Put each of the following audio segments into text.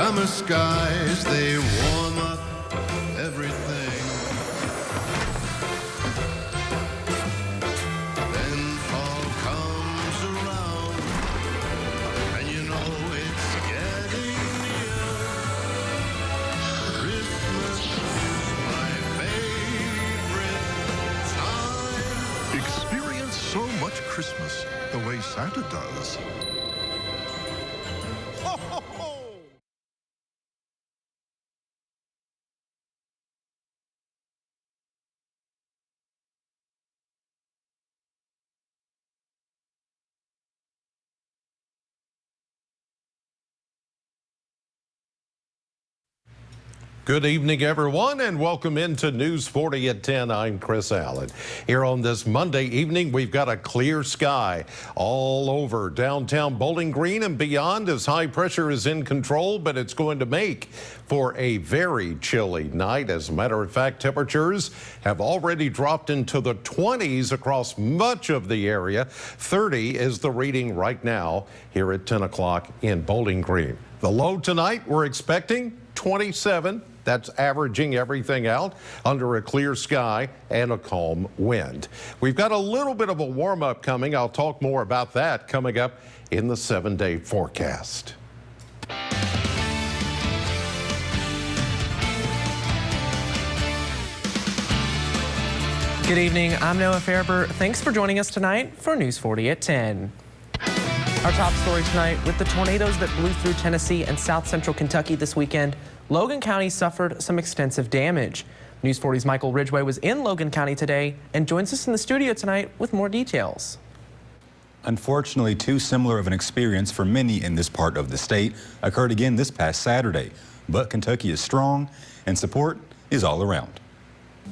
summer skies, they warm up everything. Then fall comes around, and you know it's getting near. Christmas is my favorite time. Experience so much Christmas the way Santa does. Ho, ho, ho! Good evening, everyone, and welcome into News 40 at 10. I'm Chris Allen. Here on this Monday evening, we've got a clear sky all over downtown Bowling Green and beyond as high pressure is in control, but it's going to make for a very chilly night. As a matter of fact, temperatures have already dropped into the 20s across much of the area. 30 is the reading right now here at 10 o'clock in Bowling Green. The low tonight, we're expecting 27. That's averaging everything out under a clear sky and a calm wind. We've got a little bit of a warm-up coming. I'll talk more about that coming up in the 7-day forecast. Good evening, I'm Noah Fairber. Thanks for joining us tonight for News 40 at 10. Our top story tonight, with the tornadoes that blew through Tennessee and south central Kentucky this weekend, Logan County suffered some extensive damage. News 40's Michael Ridgway was in Logan County today and joins us in the studio tonight with more details. Unfortunately, too similar of an experience for many in this part of the state occurred again this past Saturday. But Kentucky is strong and support is all around.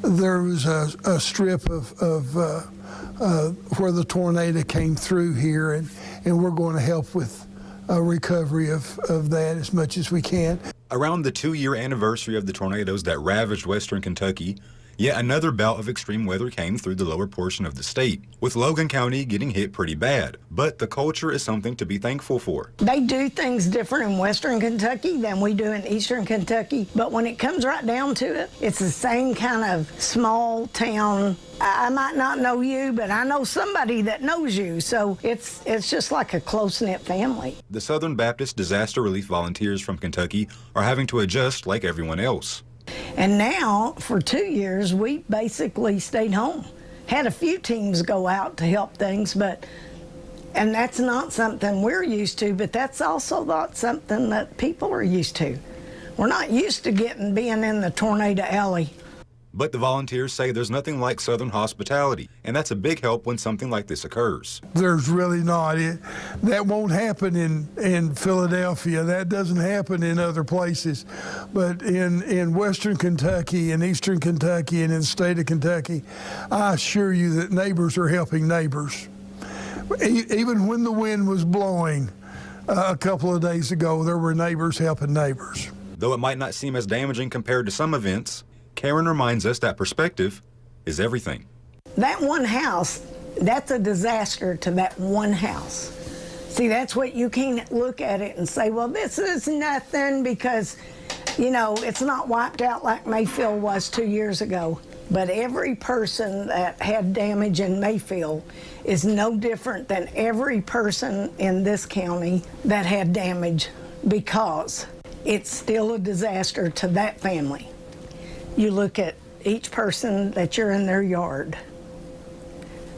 There was a strip of where the tornado came through here, and we're going to help with a recovery of that as much as we can. Around the 2-year anniversary of the tornadoes that ravaged western Kentucky, yet another bout of extreme weather came through the lower portion of the state, with Logan County getting hit pretty bad. But the culture is something to be thankful for. They do things different in western Kentucky than we do in eastern Kentucky, but when it comes right down to it, it's the same kind of small town. I might not know you, but I know somebody that knows you, so it's just like a close-knit family. The Southern Baptist Disaster Relief Volunteers from Kentucky are having to adjust like everyone else. And now, for 2 years, we basically stayed home. Had a few teams go out to help things, and that's not something we're used to, but that's also not something that people are used to. We're not used to being in the tornado alley. But the volunteers say there's nothing like Southern hospitality, and that's a big help when something like this occurs. There's really not. That won't happen in Philadelphia. That doesn't happen in other places. But in western Kentucky and eastern Kentucky and in the state of Kentucky, I assure you that neighbors are helping neighbors. Even when the wind was blowing a couple of days ago, there were neighbors helping neighbors. Though it might not seem as damaging compared to some events, Karen reminds us that perspective is everything. That one house, that's a disaster to that one house. See, that's what you can't look at it and say, well, this is nothing because, you know, it's not wiped out like Mayfield was 2 years ago. But every person that had damage in Mayfield is no different than every person in this county that had damage, because it's still a disaster to that family. You look at each person that you're in their yard,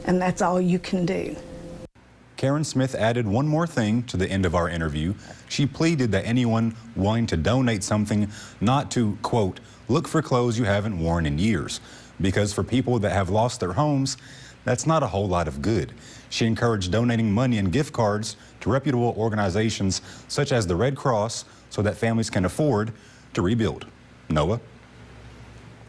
and that's all you can do. Karen Smith added one more thing to the end of our interview. She pleaded that anyone wanting to donate something not to, quote, look for clothes you haven't worn in years, because for people that have lost their homes, that's not a whole lot of good. She encouraged donating money and gift cards to reputable organizations such as the Red Cross so that families can afford to rebuild. Noah?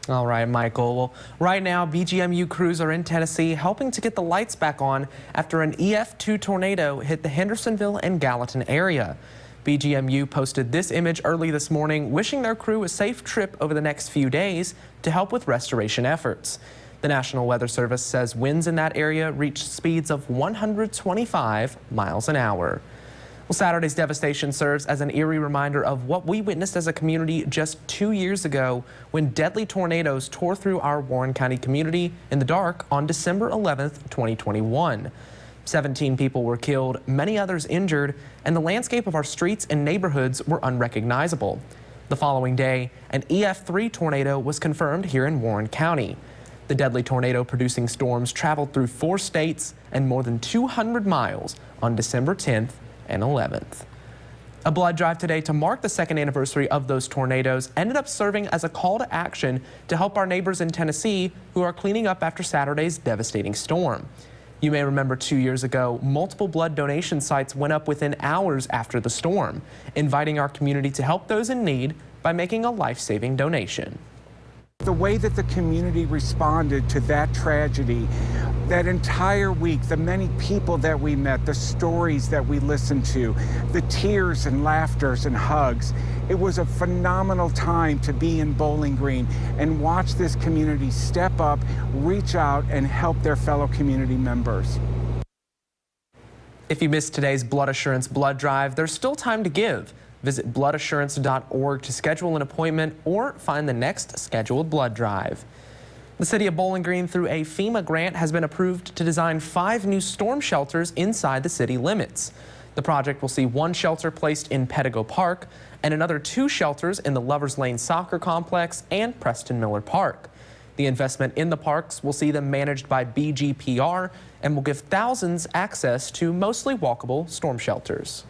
All right, Michael. Well, right now, BGMU crews are in Tennessee helping to get the lights back on after an EF2 tornado hit the Hendersonville and Gallatin area. BGMU posted this image early this morning, wishing their crew a safe trip over the next few days to help with restoration efforts. The National Weather Service says winds in that area reached speeds of 125 miles an hour. Well, Saturday's devastation serves as an eerie reminder of what we witnessed as a community just 2 years ago when deadly tornadoes tore through our Warren County community in the dark on December 11th, 2021. 17 people were killed, many others injured, and the landscape of our streets and neighborhoods were unrecognizable. The following day, an EF3 tornado was confirmed here in Warren County. The deadly tornado-producing storms traveled through 4 states and more than 200 miles on December 10th and 11th. A blood drive today to mark the 2nd anniversary of those tornadoes ended up serving as a call to action to help our neighbors in Tennessee who are cleaning up after Saturday's devastating storm. You may remember 2 years ago, multiple blood donation sites went up within hours after the storm, inviting our community to help those in need by making a life-saving donation. The way that the community responded to that tragedy, that entire week, the many people that we met, the stories that we listened to, the tears and laughters and hugs, it was a phenomenal time to be in Bowling Green and watch this community step up, reach out, and help their fellow community members. If you missed today's Blood Assurance blood drive, there's still time to give. Visit bloodassurance.org to schedule an appointment or find the next scheduled blood drive. The city of Bowling Green, through a FEMA grant, has been approved to design 5 new storm shelters inside the city limits. The project will see 1 shelter placed in Pettigo Park and another 2 shelters in the Lovers Lane Soccer Complex and Preston Miller Park. The investment in the parks will see them managed by BGPR and will give thousands access to mostly walkable storm shelters.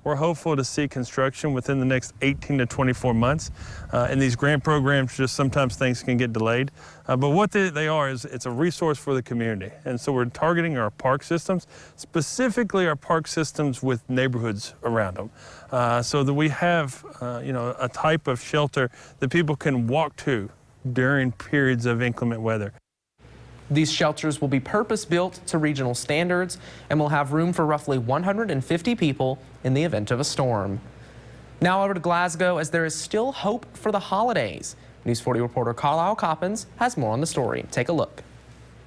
We're hopeful to see construction within the next 18 to 24 months. In these grant programs, just sometimes things can get delayed. But what they are is it's a resource for the community. And so we're targeting our park systems, specifically our park systems with neighborhoods around them, so that we have a type of shelter that people can walk to during periods of inclement weather. These shelters will be purpose-built to regional standards and will have room for roughly 150 people in the event of a storm. Now over to Glasgow, as there is still hope for the holidays. News 40 reporter Carlisle Coppins has more on the story. Take a look.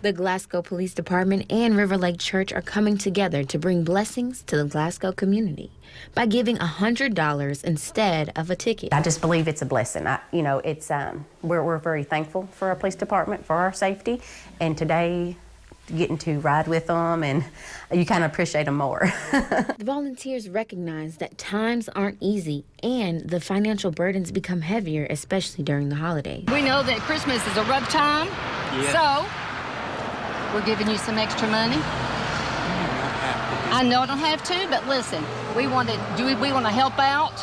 The Glasgow Police Department and River Lake Church are coming together to bring blessings to the Glasgow community by giving $100 instead of a ticket. I just believe it's a blessing. We're very thankful for our police department, for our safety, and today getting to ride with them, and you kind of appreciate them more. The volunteers recognize that times aren't easy and the financial burdens become heavier, especially during the holidays. We know that Christmas is a rough time, so we're giving you some extra money. I know I don't have to, but listen, we want to help out,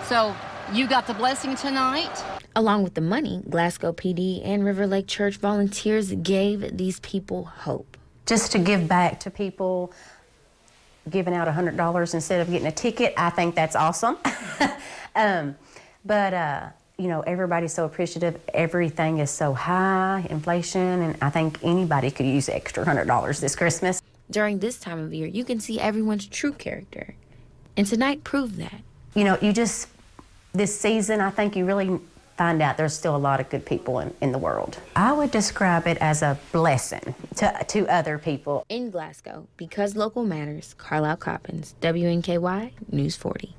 so you got the blessing tonight. Along with the money, Glasgow PD and River Lake Church volunteers gave these people hope. Just to give back to people, giving out $100 instead of getting a ticket, I think that's awesome. Everybody's so appreciative. Everything is so high, inflation, and I think anybody could use the extra $100 this Christmas. During this time of year, you can see everyone's true character. And tonight proved that. This season, I think you really find out there's still a lot of good people in the world. I would describe it as a blessing to other people. In Glasgow, because local matters, Carlisle Coppins, WNKY News 40.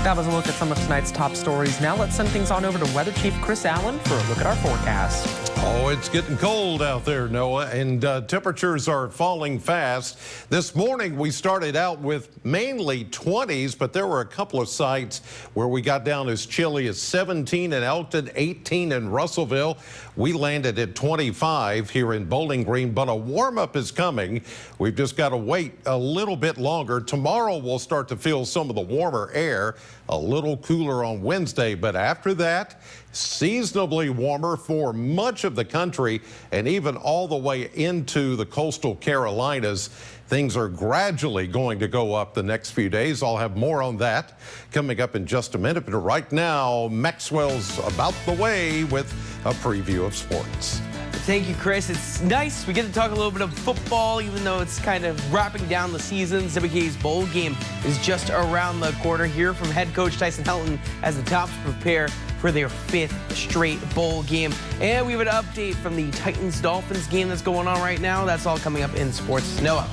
That was a look at some of tonight's top stories. Now let's send things on over to Weather Chief Chris Allen for a look at our forecast. Oh, it's getting cold out there, Noah, and temperatures are falling fast. This morning, we started out with mainly 20s, but there were a couple of sites where we got down as chilly as 17 in Elkton, 18 in Russellville. We landed at 25 here in Bowling Green, but a warm-up is coming. We've just got to wait a little bit longer. Tomorrow, we'll start to feel some of the warmer air, a little cooler on Wednesday, but after that, seasonably warmer for much of the country and even all the way into the coastal Carolinas. Things are gradually going to go up the next few days. I'll have more on that coming up in just a minute. But right now, Maxwell's about the way with a preview of sports. Thank you, Chris. It's nice. We get to talk a little bit of football, even though it's kind of wrapping down the season. WKY's bowl game is just around the corner. Here from head coach Tyson Helton as the Tops prepare for their 5th straight bowl game. And we have an update from the Titans-Dolphins game that's going on right now. That's all coming up in Sports. Noah.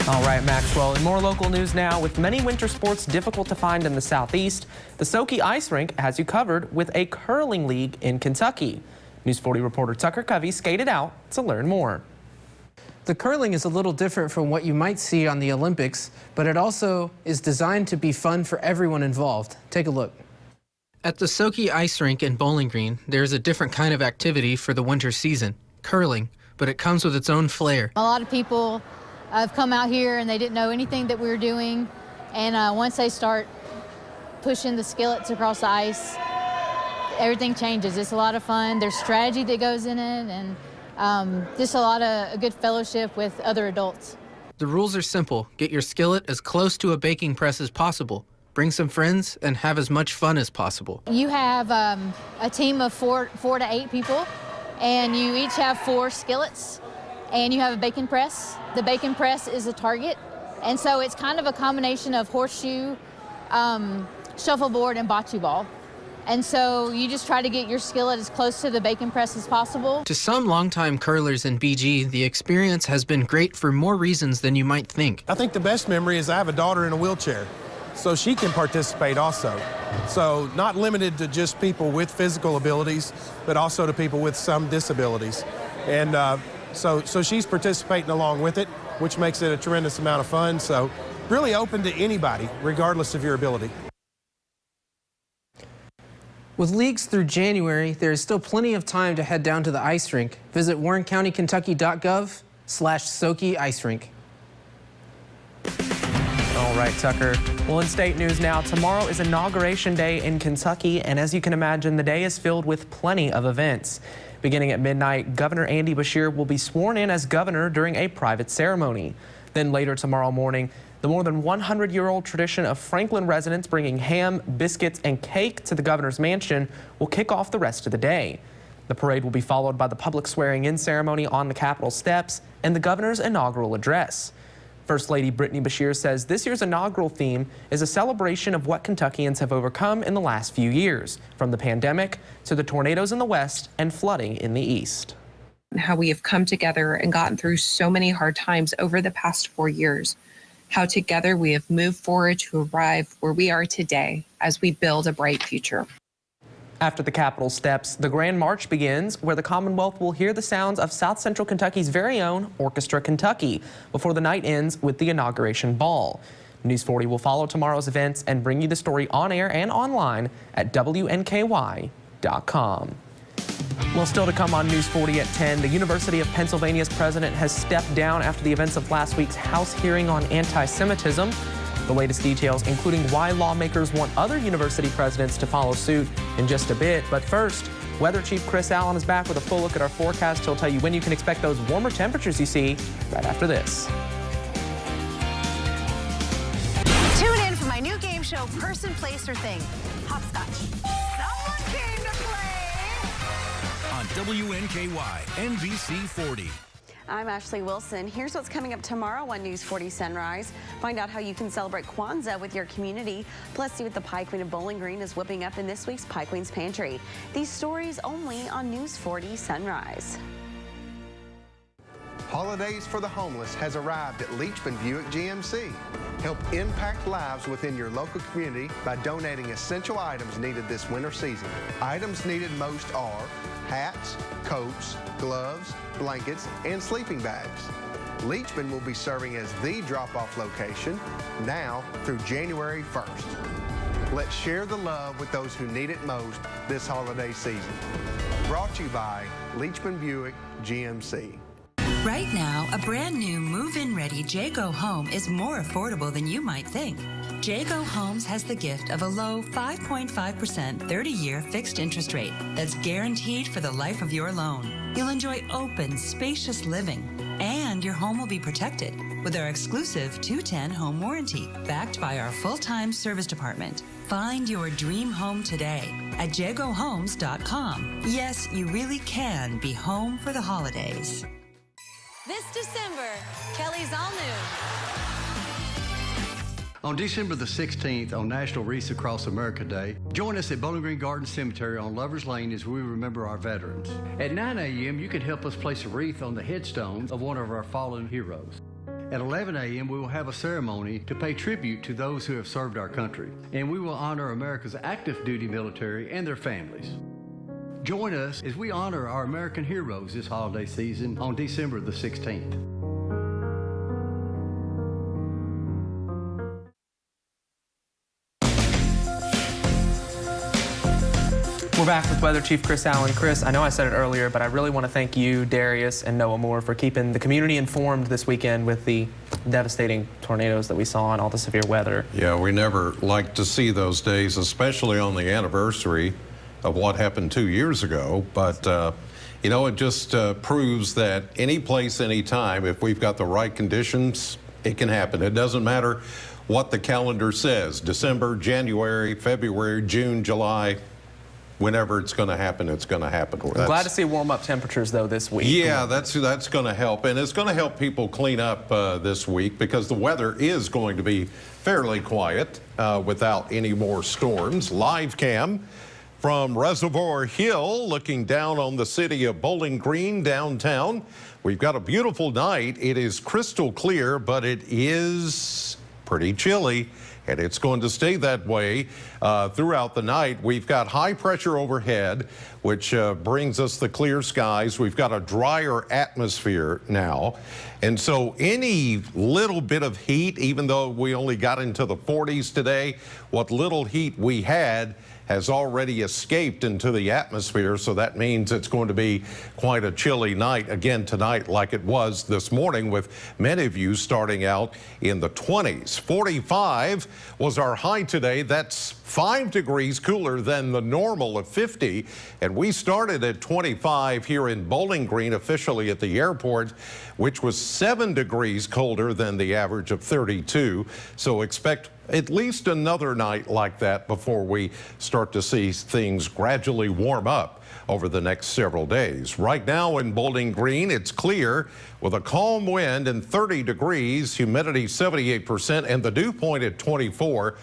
All right, Maxwell, and more local news now. With many winter sports difficult to find in the southeast, the Soki Ice Rink has you covered with a curling league in Kentucky. News 40 reporter Tucker Covey skated out to learn more. The curling is a little different from what you might see on the Olympics, but it also is designed to be fun for everyone involved. Take a look. At the Soki Ice Rink in Bowling Green, there's a different kind of activity for the winter season, curling, but it comes with its own flair. A lot of people have come out here and they didn't know anything that we were doing, and once they start pushing the skillets across the ice, everything changes. It's a lot of fun. There's strategy that goes in it, and just a lot of a good fellowship with other adults. The rules are simple. Get your skillet as close to a baking press as possible. Bring some friends and have as much fun as possible. You have a team of four to eight people, and you each have 4 skillets, and you have a baking press. The baking press is a target, and so it's kind of a combination of horseshoe, shuffleboard, and bocce ball. And so you just try to get your skillet as close to the baking press as possible. To some longtime curlers in BG, the experience has been great for more reasons than you might think. I think the best memory is I have a daughter in a wheelchair, so she can participate also. So not limited to just people with physical abilities, but also to people with some disabilities. And so she's participating along with it, which makes it a tremendous amount of fun. So really open to anybody, regardless of your ability. With leagues through January, there is still plenty of time to head down to the ice rink. Visit warrencountykentucky.gov/Soki Ice Rink. All right, Tucker. Well, in state news now, tomorrow is Inauguration Day in Kentucky, and as you can imagine, the day is filled with plenty of events. Beginning at midnight, Governor Andy Beshear will be sworn in as governor during a private ceremony. Then later tomorrow morning, the more than 100-year-old tradition of Franklin residents bringing ham, biscuits, and cake to the governor's mansion will kick off the rest of the day. The parade will be followed by the public swearing-in ceremony on the Capitol steps and the governor's inaugural address. First Lady Brittany Beshear says this year's inaugural theme is a celebration of what Kentuckians have overcome in the last few years, from the pandemic to the tornadoes in the west and flooding in the east. How we have come together and gotten through so many hard times over the past 4 years. How together we have moved forward to arrive where we are today as we build a bright future. After the Capitol steps, the Grand March begins, where the Commonwealth will hear the sounds of South Central Kentucky's very own Orchestra Kentucky before the night ends with the inauguration ball. News 40 will follow tomorrow's events and bring you the story on air and online at WNKY.com. Well, still to come on News 40 at 10, the University of Pennsylvania's president has stepped down after the events of last week's House hearing on anti-Semitism. The latest details, including why lawmakers want other university presidents to follow suit, in just a bit. But first, Weather Chief Chris Allen is back with a full look at our forecast. He'll tell you when you can expect those warmer temperatures you see right after this. Tune in for my new game show, Person, Place, or Thing. Hopscotch. Someone came to play. On WNKY, NBC 40. I'm Ashley Wilson. Here's what's coming up tomorrow on News 40 Sunrise. Find out how you can celebrate Kwanzaa with your community. Plus, see what the Pie Queen of Bowling Green is whipping up in this week's Pie Queen's Pantry. These stories only on News 40 Sunrise. Holidays for the Homeless has arrived at Leachman Buick GMC. Help impact lives within your local community by donating essential items needed this winter season. Items needed most are hats, coats, gloves, blankets, and sleeping bags. Leachman will be serving as the drop-off location now through January 1st. Let's share the love with those who need it most this holiday season. Brought to you by Leachman Buick GMC. Right now, a brand new move-in ready Jayco home is more affordable than you might think. Jayco Homes has the gift of a low 5.5% 30-year fixed interest rate that's guaranteed for the life of your loan. You'll enjoy open, spacious living, and your home will be protected with our exclusive 210 home warranty, backed by our full-time service department. Find your dream home today at JaycoHomes.com. Yes, you really can be home for the holidays. This December, Kelly's All New. On December the 16th, on National Wreaths Across America Day, join us at Bowling Green Garden Cemetery on Lovers Lane as we remember our veterans. At 9 a.m., you can help us place a wreath on the headstone of one of our fallen heroes. At 11 a.m., we will have a ceremony to pay tribute to those who have served our country, and we will honor America's active duty military and their families. Join us as we honor our American heroes this holiday season on December the 16th. We're back with Weather Chief Chris Allen. Chris, I know I said it earlier, but I really want to thank you, Darius, and Noah Moore for keeping the community informed this weekend with the devastating tornadoes that we saw and all the severe weather. Yeah, we never like to see those days, especially on the anniversary of what happened 2 years ago. But, you know, it just proves that any place, any time, if we've got the right conditions, it can happen. It doesn't matter what the calendar says, December, January, February, June, July. Whenever it's going to happen, it's going to happen. I'm glad to see warm-up temperatures, though, this week. Yeah, that's going to help. And it's going to help people clean up this week because the weather is going to be fairly quiet without any more storms. Live cam from Reservoir Hill looking down on the city of Bowling Green downtown. We've got a beautiful night. It is crystal clear, but it is pretty chilly. And it's going to stay that way throughout the night. We've got high pressure overhead, which brings us the clear skies. We've got a drier atmosphere now. And so any little bit of heat, even though we only got into the 40s today, what little heat we had has already escaped into the atmosphere, so that means it's going to be quite a chilly night again tonight like it was this morning, with many of you starting out in the 20s. 45 was our high today. That's 5 degrees cooler than the normal of 50, and we started at 25 here in Bowling Green, officially at the airport, which was 7 degrees colder than the average of 32. So expect at least another night like that before we start to see things gradually warm up over the next several days. Right now in Bowling Green, it's clear with a calm wind and 30 degrees, humidity 78%, and the dew point at 24.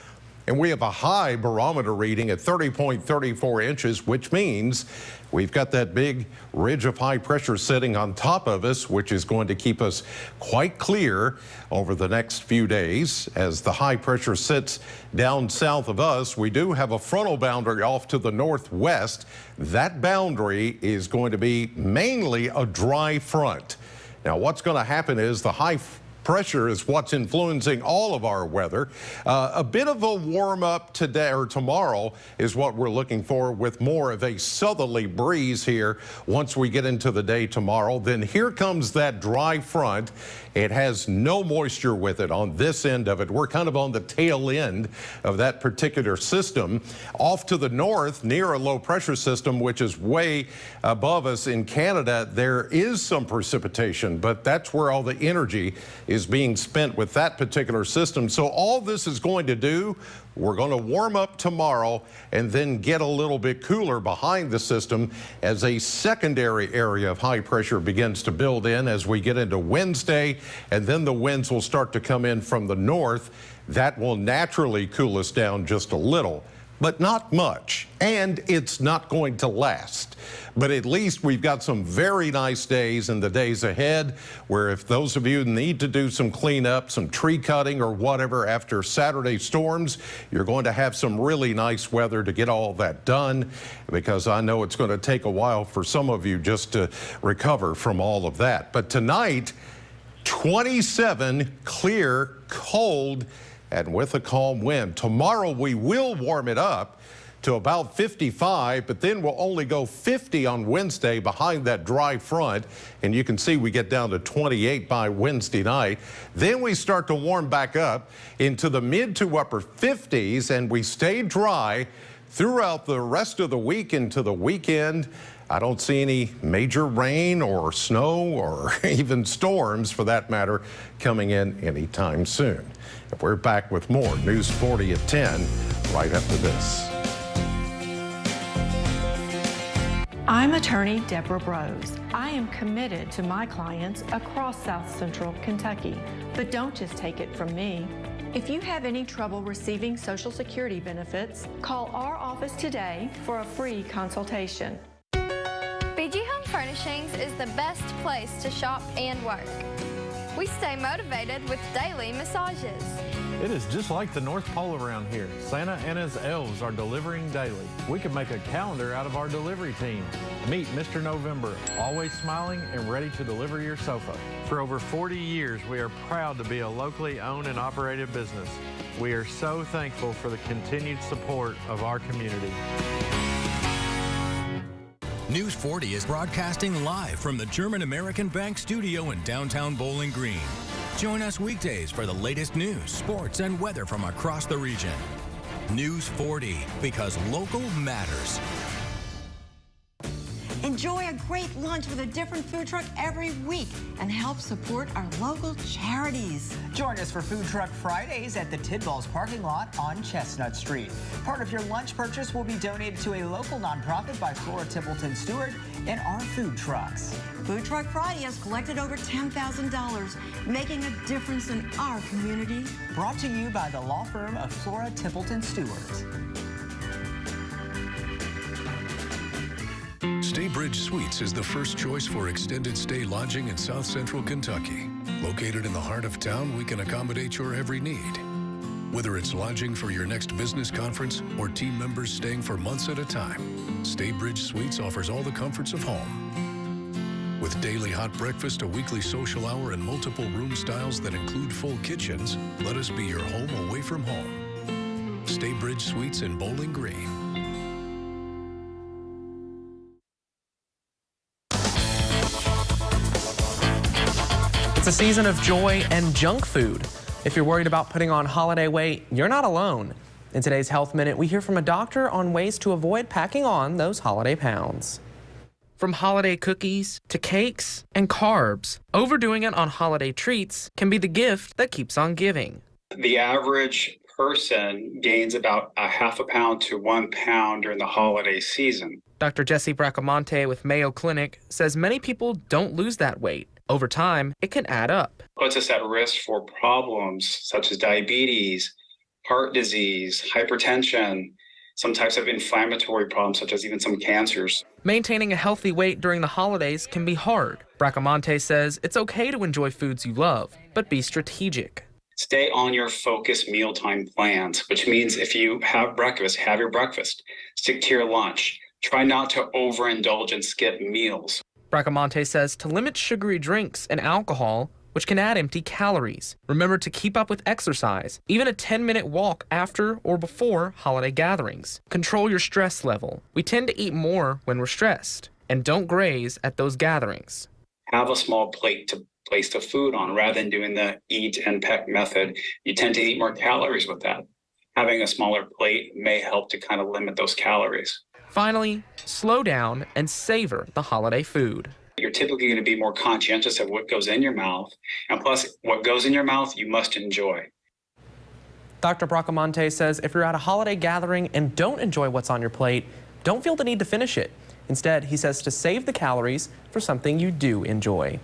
And we have a high barometer reading at 30.34 inches, which means we've got that big ridge of high pressure sitting on top of us, which is going to keep us quite clear over the next few days. As the high pressure sits down south of us, we do have a frontal boundary off to the northwest. That boundary is going to be mainly a dry front. Now, what's going to happen is the high pressure is what's influencing all of our weather. A bit of a warm up today or tomorrow is what we're looking for, with more of a southerly breeze here once we get into the day tomorrow. Then here comes that dry front. It has no moisture with it on this end of it. We're kind of on the tail end of that particular system. Off to the north, near a low pressure system, which is way above us in Canada, there is some precipitation, but that's where all the energy is being spent with that particular system. So all this is going to do, we're going to warm up tomorrow and then get a little bit cooler behind the system as a secondary area of high pressure begins to build in as we get into Wednesday, and then the winds will start to come in from the north. That will naturally cool us down just a little, but not much, and it's not going to last. But at least we've got some very nice days in the days ahead, where if those of you need to do some cleanup, some tree cutting or whatever after Saturday storms, you're going to have some really nice weather to get all that done, because I know it's going to take a while for some of you just to recover from all of that. But tonight, 27, clear, cold, and with a calm wind. Tomorrow we will warm it up to about 55, but then we'll only go 50 on Wednesday behind that dry front. And you can see we get down to 28 by Wednesday night. Then we start to warm back up into the mid to upper 50s, and we stay dry throughout the rest of the week into the weekend. I don't see any major rain or snow or even storms, for that matter, coming in anytime soon. And we're back with more News 40 at 10 right after this. I'm attorney Deborah Brose. I am committed to my clients across South Central Kentucky. But don't just take it from me. If you have any trouble receiving Social Security benefits, call our office today for a free consultation. BG Home Furnishings is the best place to shop and work. We stay motivated with daily massages. It is just like the North Pole around here. Santa and his elves are delivering daily. We can make a calendar out of our delivery team. Meet Mr. November, always smiling and ready to deliver your sofa. For over 40 years, we are proud to be a locally owned and operated business. We are so thankful for the continued support of our community. News 40 is broadcasting live from the German American Bank studio in downtown Bowling Green. Join us weekdays for the latest news, sports, and weather from across the region. News 40, because local matters. Enjoy a great lunch with a different food truck every week and help support our local charities. Join us for Food Truck Fridays at the Tidballs parking lot on Chestnut Street. Part of your lunch purchase will be donated to a local nonprofit by Flora Templeton Stewart and our food trucks. Food Truck Friday has collected over $10,000, making a difference in our community. Brought to you by the law firm of Flora Templeton Stewart. Staybridge Suites is the first choice for extended stay lodging in South Central Kentucky. Located in the heart of town, we can accommodate your every need. Whether it's lodging for your next business conference or team members staying for months at a time, Staybridge Suites offers all the comforts of home. With daily hot breakfast, a weekly social hour, and multiple room styles that include full kitchens, let us be your home away from home. Staybridge Suites in Bowling Green. It's a season of joy and junk food. If you're worried about putting on holiday weight, you're not alone. In today's Health Minute, we hear from a doctor on ways to avoid packing on those holiday pounds. From holiday cookies to cakes and carbs, overdoing it on holiday treats can be the gift that keeps on giving. The average person gains about a half a pound to 1 pound during the holiday season. Dr. Jesse Bracamonte with Mayo Clinic says many people don't lose that weight. Over time, it can add up. Puts us at risk for problems such as diabetes, heart disease, hypertension, some types of inflammatory problems such as even some cancers. Maintaining a healthy weight during the holidays can be hard. Bracamonte says it's okay to enjoy foods you love, but be strategic. Stay on your focused mealtime plans, which means if you have breakfast, have your breakfast. Stick to your lunch. Try not to overindulge and skip meals. Bracamonte says to limit sugary drinks and alcohol, which can add empty calories. Remember to keep up with exercise, even a 10-minute walk after or before holiday gatherings. Control your stress level. We tend to eat more when we're stressed, and don't graze at those gatherings. Have a small plate to place the food on rather than doing the eat and peck method. You tend to eat more calories with that. Having a smaller plate may help to kind of limit those calories. Finally, slow down and savor the holiday food. You're typically going to be more conscientious of what goes in your mouth, and plus, what goes in your mouth, you must enjoy. Dr. Bracamonte says if you're at a holiday gathering and don't enjoy what's on your plate, don't feel the need to finish it. Instead, he says to save the calories for something you do enjoy.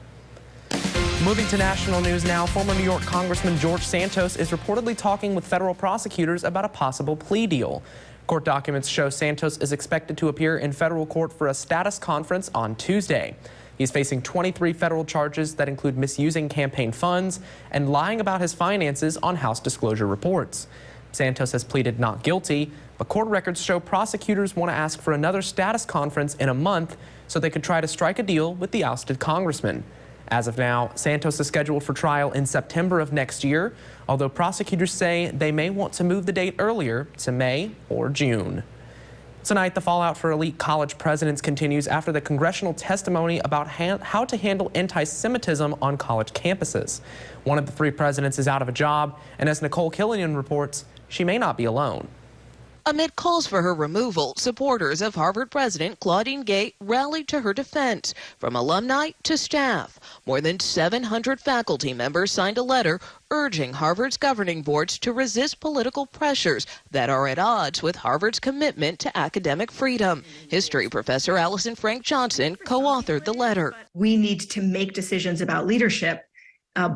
Moving to national news now, former New York Congressman George Santos is reportedly talking with federal prosecutors about a possible plea deal. Court documents show Santos is expected to appear in federal court for a status conference on Tuesday. He's facing 23 federal charges that include misusing campaign funds and lying about his finances on House disclosure reports. Santos has pleaded not guilty, but court records show prosecutors want to ask for another status conference in a month so they could try to strike a deal with the ousted congressman. As of now, Santos is scheduled for trial in September of next year, although prosecutors say they may want to move the date earlier to May or June. Tonight, the fallout for elite college presidents continues after the congressional testimony about how to handle anti-Semitism on college campuses. One of the three presidents is out of a job, and as Nicole Killian reports, she may not be alone. Amid calls for her removal, supporters of Harvard President Claudine Gay rallied to her defense, from alumni to staff. More than 700 faculty members signed a letter urging Harvard's governing boards to resist political pressures that are at odds with Harvard's commitment to academic freedom. History professor Allison Frank Johnson co-authored the letter. We need to make decisions about leadership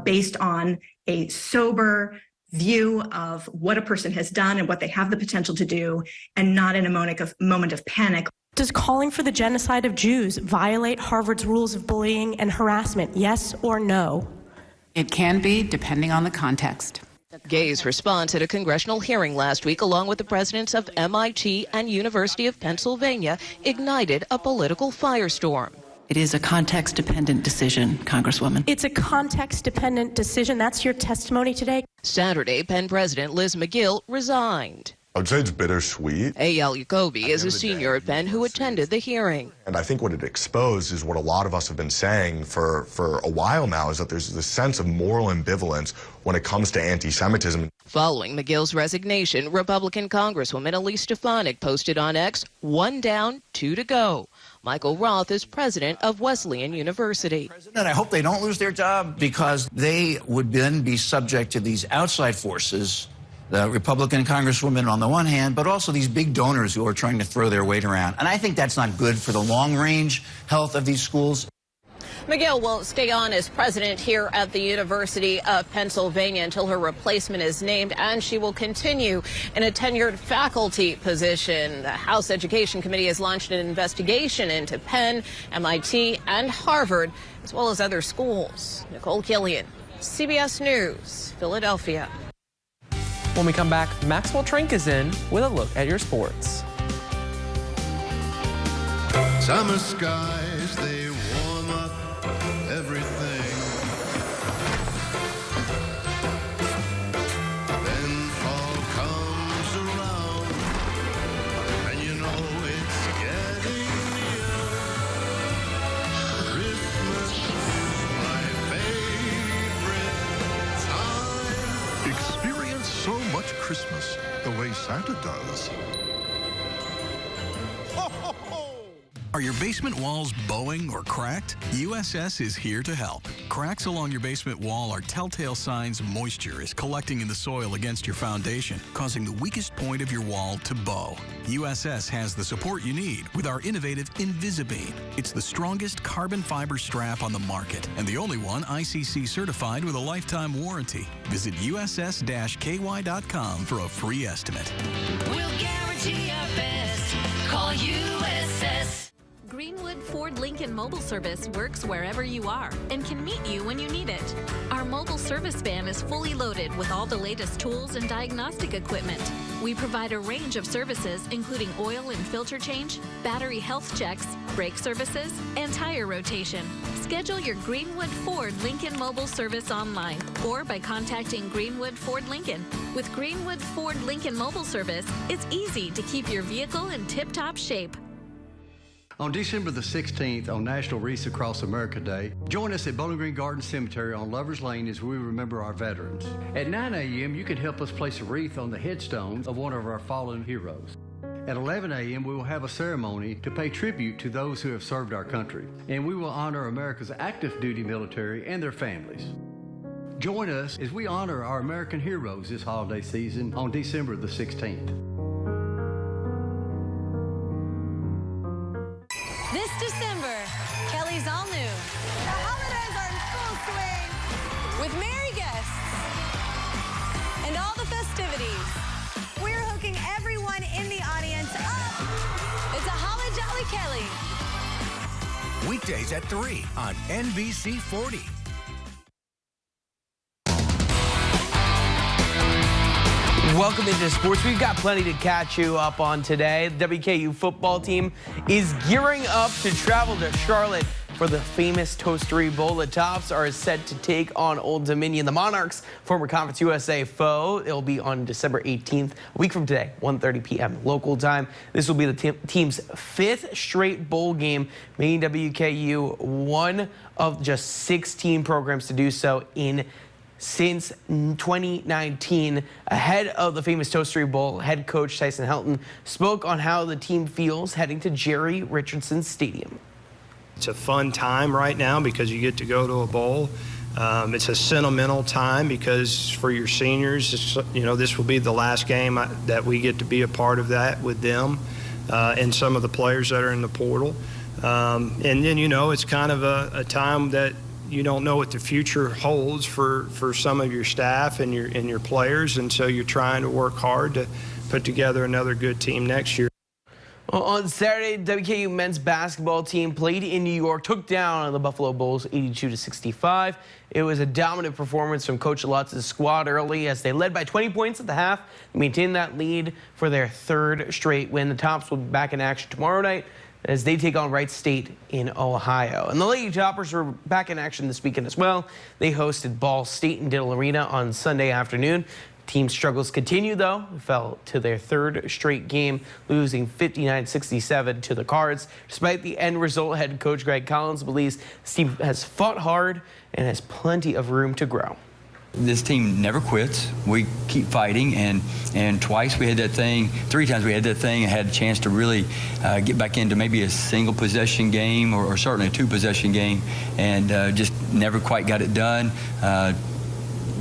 based on a sober view of what a person has done and what they have the potential to do, and not in a moment of panic. Does calling for the genocide of Jews violate Harvard's rules of bullying and harassment? Yes or no? It can be, depending on the context. Gay's response at a congressional hearing last week, along with the presidents of MIT and University of Pennsylvania, ignited a political firestorm. It is a context-dependent decision, Congresswoman. It's a context-dependent decision. That's your testimony today. Saturday, Penn President Liz McGill resigned. I would say it's bittersweet. Eyal Yacobi is a senior at Penn who attended the hearing. And I think what it exposed is what a lot of us have been saying for a while now, is that there's this sense of moral ambivalence when it comes to anti-Semitism. Following McGill's resignation, Republican Congresswoman Elise Stefanik posted on X, 1 down, 2 to go. Michael Roth is president of Wesleyan University. And I hope they don't lose their job, because they would then be subject to these outside forces, the Republican congresswomen on the one hand, but also these big donors who are trying to throw their weight around. And I think that's not good for the long-range health of these schools. McGill will stay on as president here at the University of Pennsylvania until her replacement is named, and she will continue in a tenured faculty position. The House Education Committee has launched an investigation into Penn, MIT, and Harvard, as well as other schools. Nicole Killian, CBS News, Philadelphia. When we come back, Maxwell Trink is in with a look at your sports. Summer skies, they warm up everything. Then fall comes around, and you know it's getting near. Christmas, my favorite time. Experience so much Christmas the way Santa does. Are your basement walls bowing or cracked? USS is here to help. Cracks along your basement wall are telltale signs moisture is collecting in the soil against your foundation, causing the weakest point of your wall to bow. USS has the support you need with our innovative Invisibeam. It's the strongest carbon fiber strap on the market and the only one ICC certified with a lifetime warranty. Visit USS-KY.com for a free estimate. We'll guarantee our best. Call USS. Greenwood Ford Lincoln Mobile Service works wherever you are and can meet you when you need it. Our mobile service van is fully loaded with all the latest tools and diagnostic equipment. We provide a range of services, including oil and filter change, battery health checks, brake services, and tire rotation. Schedule your Greenwood Ford Lincoln Mobile Service online or by contacting Greenwood Ford Lincoln. With Greenwood Ford Lincoln Mobile Service, it's easy to keep your vehicle in tip-top shape. On December the 16th, on National Wreaths Across America Day, join us at Bowling Green Garden Cemetery on Lovers Lane as we remember our veterans. At 9 a.m., you can help us place a wreath on the headstones of one of our fallen heroes. At 11 a.m., we will have a ceremony to pay tribute to those who have served our country, and we will honor America's active duty military and their families. Join us as we honor our American heroes this holiday season on December the 16th. This December, Kelly's all new. The holidays are in full swing with merry guests and all the festivities. We're hooking everyone in the audience up. It's a Holly Jolly Kelly. Weekdays at 3 on NBC 40. Welcome into sports. We've got plenty to catch you up on today. The WKU football team is gearing up to travel to Charlotte for the famous Toastery Bowl. The Tops are set to take on Old Dominion, the Monarchs, former Conference USA foe. It'll be on December 18th, a week from today, 1:30 p.m. local time. This will be the team's 5th straight bowl game, making WKU one of just 16 programs to do so since 2019. Ahead of the famous Toastery Bowl, head coach Tyson Helton spoke on how the team feels heading to Jerry Richardson Stadium. It's a fun time right now because you get to go to a bowl. It's a sentimental time because for your seniors, this will be the last game that we get to be a part of that with them and some of the players that are in the portal. And then, it's kind of a time that you don't know what the future holds for some of your staff and your players, and so you're trying to work hard to put together another good team next year. Well, on Saturday, WKU men's basketball team played in New York, took down the Buffalo Bulls 82-65. It was a dominant performance from Coach Lutz's squad early as they led by 20 points at the half and maintained that lead for their third straight win. The Tops will be back in action tomorrow night as they take on Wright State in Ohio. And the Lady Toppers were back in action this weekend as well. They hosted Ball State in Diddle Arena on Sunday afternoon. Team struggles continue, though. Fell to their third straight game, losing 59-67 to the Cards. Despite the end result, head coach Greg Collins believes his team has fought hard and has plenty of room to grow. This team never quits. We keep fighting, and twice we had that thing, 3 times we had that thing and had a chance to really get back into maybe a single possession game or certainly a 2-possession game, and just never quite got it done.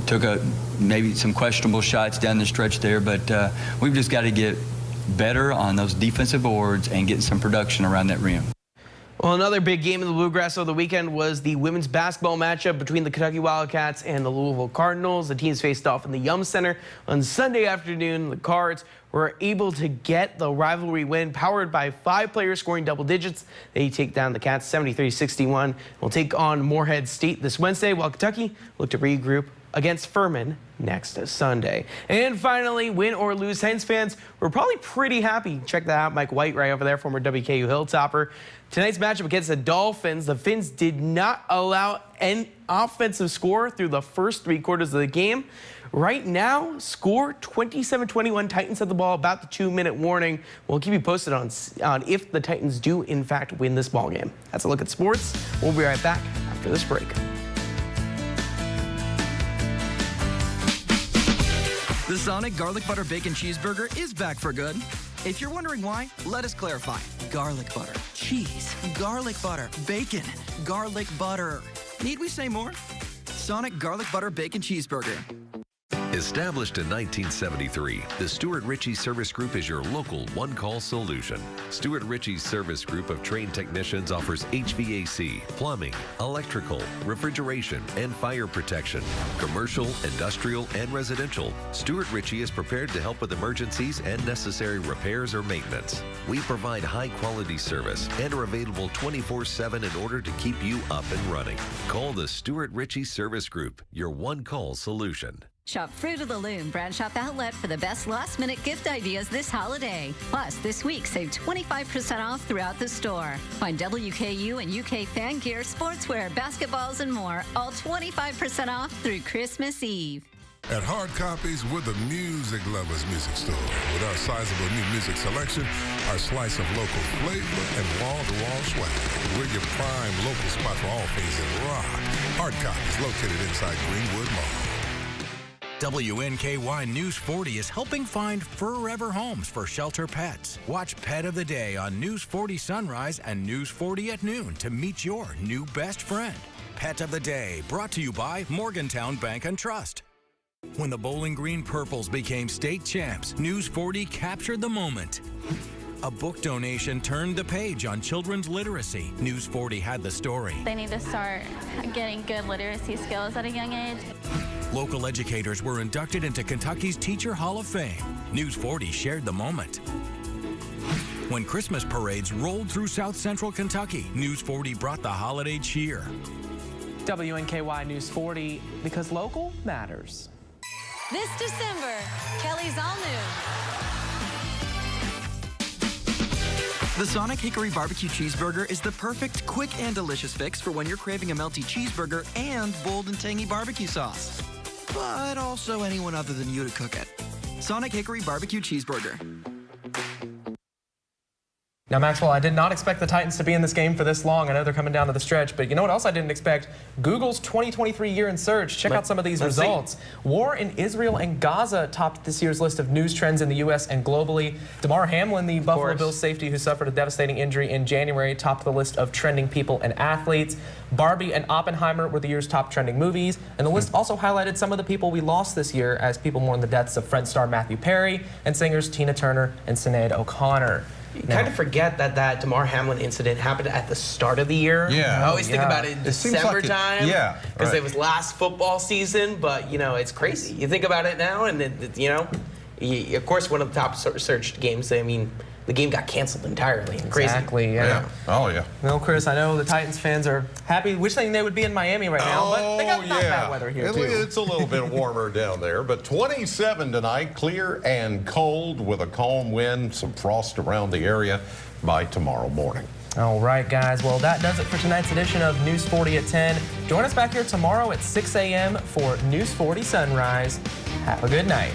Took maybe some questionable shots down the stretch there, but we've just got to get better on those defensive boards and get some production around that rim. Well, another big game in the Bluegrass over the weekend was the women's basketball matchup between the Kentucky Wildcats and the Louisville Cardinals. The teams faced off in the Yum Center on Sunday afternoon. The Cards were able to get the rivalry win, powered by 5 players scoring double digits. They take down the Cats 73-61. Will take on Morehead State this Wednesday, while Kentucky look to regroup against Furman next Sunday. And finally, win or lose, Titans fans were probably pretty happy. Check that out, Mike White right over there, former WKU Hilltopper. Tonight's matchup against the Dolphins, the Finns did not allow an offensive score through the first 3 quarters of the game. Right now, score 27-21. Titans have the ball, about the 2-minute warning. We'll keep you posted on if the Titans do, in fact, win this ball game. That's a look at sports. We'll be right back after this break. The Sonic Garlic Butter Bacon Cheeseburger is back for good. If you're wondering why, let us clarify. Garlic butter, cheese, garlic butter, bacon, garlic butter. Need we say more? Sonic Garlic Butter Bacon Cheeseburger. Established in 1973, the Stuart Ritchie Service Group is your local one-call solution. Stuart Ritchie's service group of trained technicians offers HVAC, plumbing, electrical, refrigeration, and fire protection. Commercial, industrial, and residential, Stuart Ritchie is prepared to help with emergencies and necessary repairs or maintenance. We provide high-quality service and are available 24/7 in order to keep you up and running. Call the Stuart Ritchie Service Group, your one-call solution. Shop Fruit of the Loom Brand Shop Outlet for the best last-minute gift ideas this holiday. Plus, this week, save 25% off throughout the store. Find WKU and UK fan gear, sportswear, basketballs, and more, all 25% off through Christmas Eve. At Hard Copies, we're the music lovers' music store. With our sizable new music selection, our slice of local flavor, and wall-to-wall swag. We're your prime local spot for all things in rock. Hard Copies, located inside Greenwood Mall. WNKY News 40 is helping find forever homes for shelter pets. Watch Pet of the Day on News 40 Sunrise and News 40 at noon to meet your new best friend. Pet of the Day, brought to you by Morgantown Bank and Trust. When the Bowling Green Purples became state champs, News 40 captured the moment. A book donation turned the page on children's literacy. News 40 had the story. They need to start getting good literacy skills at a young age. Local educators were inducted into Kentucky's Teacher Hall of Fame. News 40 shared the moment. When Christmas parades rolled through South Central Kentucky, News 40 brought the holiday cheer. WNKY News 40, because local matters. This December, Kelly's all new. The Sonic Hickory Barbecue Cheeseburger is the perfect, quick, and delicious fix for when you're craving a melty cheeseburger and bold and tangy barbecue sauce. But also anyone other than you to cook it. Sonic Hickory Barbecue Cheeseburger. Now, Maxwell, I did not expect the Titans to be in this game for this long. I know they're coming down to the stretch, but you know what else I didn't expect? Google's 2023 year in search. Check out some of these results. War in Israel and Gaza topped this year's list of news trends in the U.S. and globally. Damar Hamlin, the Buffalo Bills safety who suffered a devastating injury in January, topped the list of trending people and athletes. Barbie and Oppenheimer were the year's top trending movies. And the list also highlighted some of the people we lost this year as people mourn the deaths of Friends star Matthew Perry and singers Tina Turner and Sinead O'Connor. You kind of forget that Damar Hamlin incident happened at the start of the year. Yeah. I always think about it in December time. Yeah. Because it was last football season, but, you know, it's crazy. You think about it now, and, you know, of course, one of the top searched games. I mean, the game got canceled entirely. Crazy. Exactly, yeah. Oh, yeah. Well, Chris, I know the Titans fans are happy, wishing they would be in Miami right now, but they got not bad weather here, too. It's a little bit warmer down there, but 27 tonight, clear and cold with a calm wind, some frost around the area by tomorrow morning. All right, guys. Well, that does it for tonight's edition of News 40 at 10. Join us back here tomorrow at 6 a.m. for News 40 Sunrise. Have a good night.